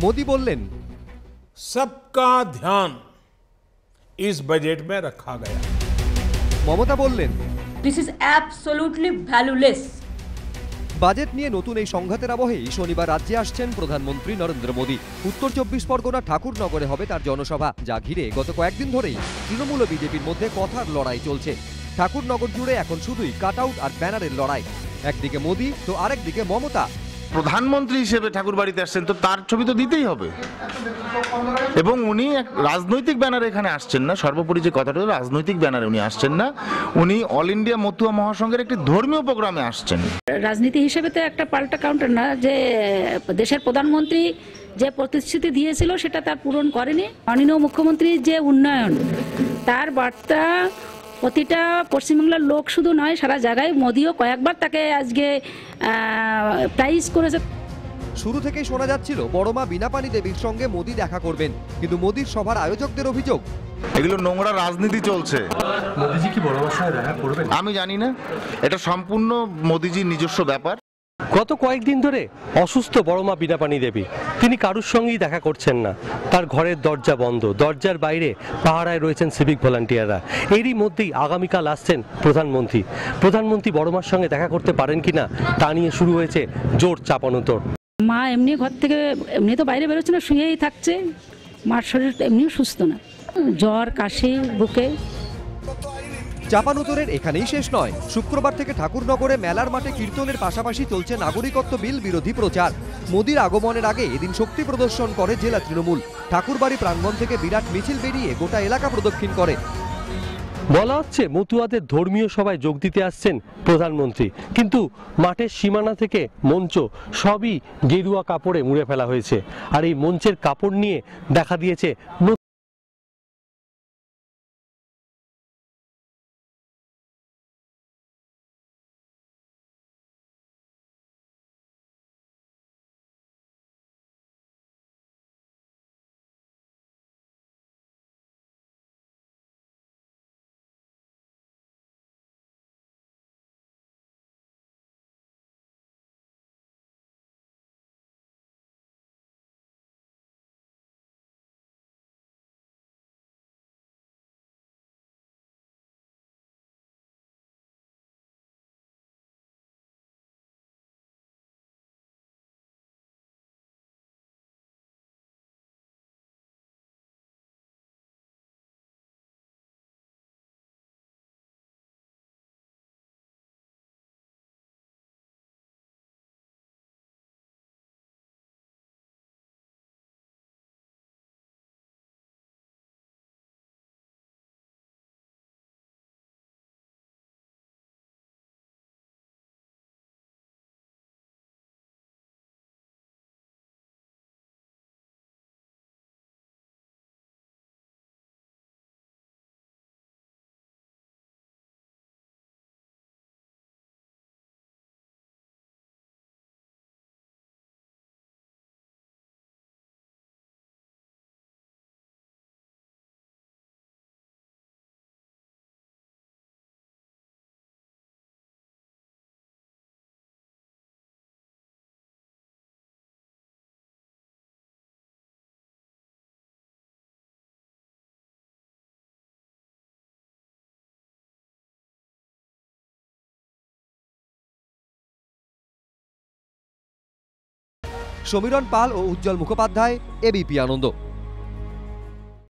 মোদি বললেন, सबका ध्यान इस बजट में रखा गया। মমতা বললেন, This is absolutely valueless. Budget নিয়ে নতুন এই সংঘাতের আবহেই শনিবার রাজ্যে আসছেন প্রধানমন্ত্রী নরেন্দ্র মোদী। উত্তর 24 পরগনা ঠাকুরনগরে হবে তার জনসভা, যা ঘিরে গত কয়েকদিন ধরেই তৃণমূল ও বিজেপির মধ্যে কথার লড়াই চলছে। ঠাকুরনগর জুড়ে এখন শুধুই কাটআউট আর ব্যানারের লড়াই। একদিকে মোদী তো আরেকদিকে মমতা। প্রধানমন্ত্রী হিসেবে ঠাকুর বাড়িতে আসছেন, তো তার ছবি তো দিতেই হবে, এবং উনি এক রাজনৈতিক ব্যানারে এখানে আসছেন না। সর্বোপরি যে কথাটা, রাজনৈতিক ব্যানারে উনি আসছেন না, উনি অল ইন্ডিয়া মতুয়া মহাসংঘের একটি ধর্মীয় প্রোগ্রামে আসছেন। রাজনীতি হিসেবে তো একটা পাল্টা কাউন্টার না, যে দেশের প্রধানমন্ত্রী যে প্রতিশ্রুতি দিয়েছিল সেটা তার পূরণ করেনি। মাননীয় মুখ্যমন্ত্রীর যে উন্নয়ন, তার বার্তা প্রতিটা পশ্চিমবাংলার লোক শুধু নয়, সারা জায়গায় মোদিও কয়েকবার তাকে আজকে প্রাইজ করেছে। শুরু থেকেই শোনা যাচ্ছিল বড়মা বীণাপানি দেবীর সঙ্গে মোদী দেখা করবেন, কিন্তু মোদীর সভার আয়োজকদের অভিযোগ এগুলো নোংরা রাজনীতি চলছে। মোদিজি কি বড়মার সঙ্গে দেখা করবেন আমি জানি না, এটা সম্পূর্ণ মোদিজির নিজস্ব ব্যাপার। গত কয়েকদিন ধরে অসুস্থ বড়মা বীণাপানি দেবী, তিনি কারুর সঙ্গেই দেখা করছেন না। তার ঘরের দরজা বন্ধ, দরজার বাইরে পাহারায় রয়েছেন সিভিক ভলান্টিয়াররা। এরই মধ্যেই আগামীকাল আসছেন প্রধানমন্ত্রী বড়মার সঙ্গে দেখা করতে পারেন কিনা তা নিয়ে শুরু হয়েছে জোর চাপানোতর। মা এমনি ঘর থেকে এমনি তো বাইরে বেরোচ্ছে না, শুয়েই থাকছে। মার শরীর এমনিও সুস্থ না, জ্বর কাশি বুকে। চাপানুতরের এখানেই শেষ নয়। শুক্রবার থেকে ঠাকুরনগরে মেলার মাঠে কীর্তনের পাশাপাশি চলছে নাগরিকত্ব বিল বিরোধী প্রচার। মোদির আগমনের আগে এদিন শক্তি প্রদর্শন করে জেলা তৃণমূল। ঠাকুরবাড়ি প্রাঙ্গণ থেকে বিরাট মিছিল বেরিয়ে গোটা এলাকা প্রদক্ষিণ করে। বলা হচ্ছে মতুয়াদের ধর্মীয় সভায় যোগ দিতে আসছেন প্রধানমন্ত্রী, কিন্তু মাঠের সীমানা থেকে মঞ্চ সবই গেরুয়া কাপড়ে মুড়ে ফেলা হয়েছে। আর এই মঞ্চের কাপড় নিয়ে দেখা দিয়েছে সমীরণ পাল ও উজ্জ্বল মুখোপাধ্যায়, এবিপি আনন্দ।